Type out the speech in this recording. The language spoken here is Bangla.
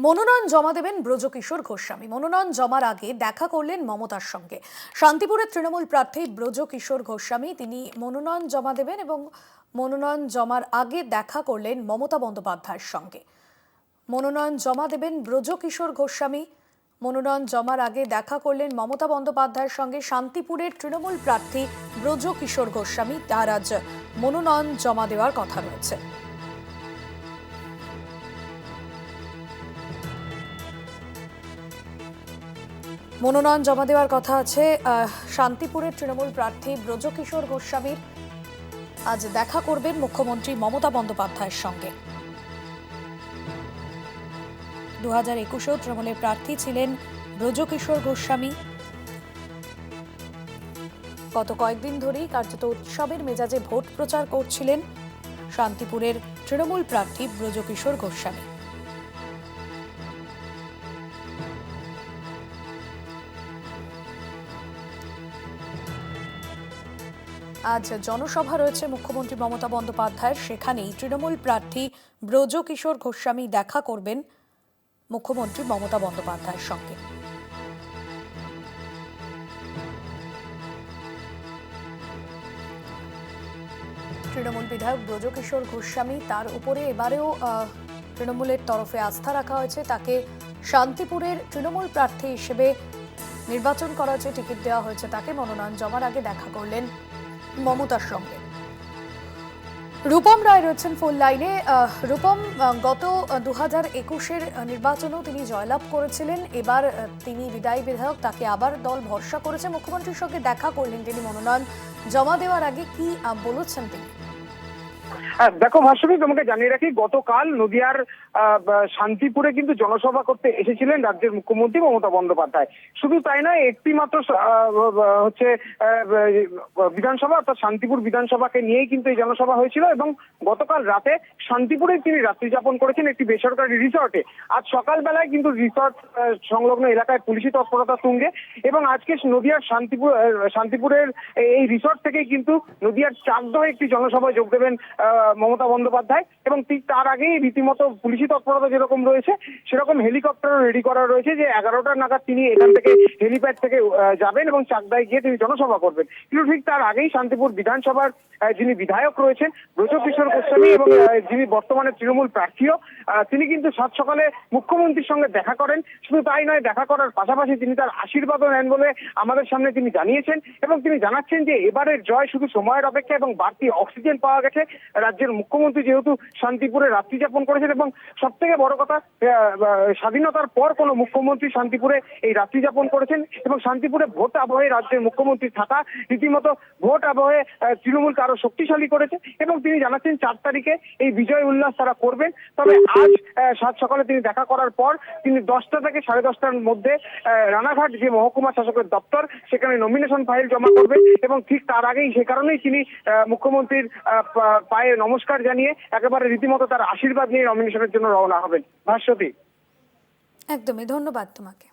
মনোনয়ন জমা দেবেন ব্রজকিশোর গোস্বামী। মনোনয়ন জমার আগে দেখা করলেন মমতার সঙ্গে। শান্তিপুরের তৃণমূল প্রার্থী ব্রজকিশোর গোস্বামী তিনি মনোনয়ন জমা দেবেন এবং মনোনয়ন জমার আগে দেখা করলেন মমতা বন্দ্যোপাধ্যায়ের সঙ্গে। মনোনয়ন জমা দেবেন ব্রজকিশোর গোস্বামী। মনোনয়ন জমার আগে দেখা করলেন মমতা বন্দ্যোপাধ্যায়ের সঙ্গে শান্তিপুরের তৃণমূল প্রার্থী ব্রজকিশোর গোস্বামী। তার আজ মনোনয়ন জমা দেওয়ার কথা রয়েছে। মনোনয়ন জমা দেওয়ার কথা আছে শান্তিপুরের তৃণমূল প্রার্থী ব্রজকিশোর গোস্বামীর। আজ দেখা করবেন মুখ্যমন্ত্রী মমতা বন্দ্যোপাধ্যায়ের সঙ্গে। 2021-এও তৃণমূলের প্রার্থী ছিলেন ব্রজকিশোর গোস্বামী। গত কয়েকদিন ধরেই কার্যত উৎসবের মেজাজে ভোট প্রচার করছিলেন শান্তিপুরের তৃণমূল প্রার্থী ব্রজকিশোর গোস্বামী। আজ জনসভা রয়েছে মুখ্যমন্ত্রী মমতা বন্দ্যোপাধ্যায়ের, সেখানেই তৃণমূল প্রার্থী ব্রজকিশোর গোস্বামী দেখা করবেন মুখ্যমন্ত্রী মমতা বন্দ্যোপাধ্যায়ের সঙ্গে। তৃণমূল বিধায়ক ব্রজকিশোর গোস্বামী, তার উপরে এবারেও তৃণমূলের তরফে আস্থা রাখা হয়েছে। তাকে শান্তিপুরের তৃণমূল প্রার্থী হিসেবে নির্বাচন করা হয়েছে, টিকিট দেওয়া হয়েছে তাকে। মনোনয়ন জমার আগে দেখা করলেন মমতার সঙ্গে। রূপম রায় রয়েছেন ফোন লাইনে। রূপম, গত 2021-এর নির্বাচনেও তিনি জয়লাভ করেছিলেন। এবার তিনি বিদায়ী বিধায়ক, তাকে আবার দল ভরসা করেছে। মুখ্যমন্ত্রীর সঙ্গে দেখা করলেন তিনি মনোনয়ন জমা দেওয়ার আগে, কি বলেছেন তিনি? দেখো ভাস্বতী, তোমাকে জানিয়ে রাখি, গতকাল নদিয়ার শান্তিপুরে কিন্তু জনসভা করতে এসেছিলেন রাজ্যের মুখ্যমন্ত্রী মমতা বন্দ্যোপাধ্যায়। শুধু তাই নয়, একটি মাত্র হচ্ছে বিধানসভা, অর্থাৎ শান্তিপুর বিধানসভাকে নিয়েই কিন্তু এই জনসভা হয়েছিল। এবং গতকাল রাতে শান্তিপুরে তিনি রাত্রি যাপন করেছেন একটি বেসরকারি রিসর্টে। আজ সকালবেলায় কিন্তু রিসর্ট সংলগ্ন এলাকায় পুলিশি তৎপরতা তুঙ্গে। এবং আজকে নদিয়ার শান্তিপুরের এই রিসর্ট থেকেই কিন্তু নদিয়ার চাকদহে একটি জনসভায় যোগ দেবেন মমতা বন্দ্যোপাধ্যায়। এবং ঠিক তার আগেই রীতিমতো পুলিশি তৎপরতা যেরকম রয়েছে, সেরকম হেলিকপ্টারও রেডি করা রয়েছে যে 11টা নাগাদ তিনি এখান থেকে হেলিপ্যাড থেকে যাবেন এবং চাকদায় গিয়ে তিনি জনসভা করবেন। কিন্তু ঠিক তার আগেই শান্তিপুর বিধানসভার যিনি বিধায়ক রয়েছেন ব্রজকিশোর গোস্বামী এবং যিনি বর্তমানে তৃণমূল প্রার্থীও, তিনি কিন্তু সাত সকালে মুখ্যমন্ত্রীর সঙ্গে দেখা করেন। শুধু তাই নয়, দেখা করার পাশাপাশি তিনি তার আশীর্বাদও নেন বলে আমাদের সামনে তিনি জানিয়েছেন। এবং তিনি জানাচ্ছেন যে এবারের জয় শুধু সময়ের অপেক্ষা এবং বাড়তি অক্সিজেন পাওয়া গেছে। রাজ্যের মুখ্যমন্ত্রী যেহেতু শান্তিপুরে রাত্রি যাপন করেছেন এবং সব থেকে বড় কথা, স্বাধীনতার পর কোনো মুখ্যমন্ত্রী শান্তিপুরে এই রাত্রি যাপন করেছেন। এবং শান্তিপুরে ভোট আবহে রাজ্যের মুখ্যমন্ত্রী থাকা রীতিমতো ভোট আবহে তৃণমূলকে আরো শক্তিশালী করেছে। এবং তিনি জানাচ্ছেন 4 তারিখে এই বিজয় উল্লাস তারা করবেন। তবে আজ সাত সকালে তিনি দেখা করার পর তিনি 10টা থেকে 10:30টার মধ্যে রানাঘাট যে মহকুমা শাসকের দপ্তর, সেখানে নমিনেশন ফাইল জমা করবেন। এবং ঠিক তার আগেই, সে কারণেই তিনি মুখ্যমন্ত্রীর পায়ে নমস্কার জানিয়ে একেবারে রীতিমতো তার আশীর্বাদ নিয়ে নমিনেশনের জন্য রওনা হবেন। ভাস্বতী, একদমই। ধন্যবাদ তোমাকে।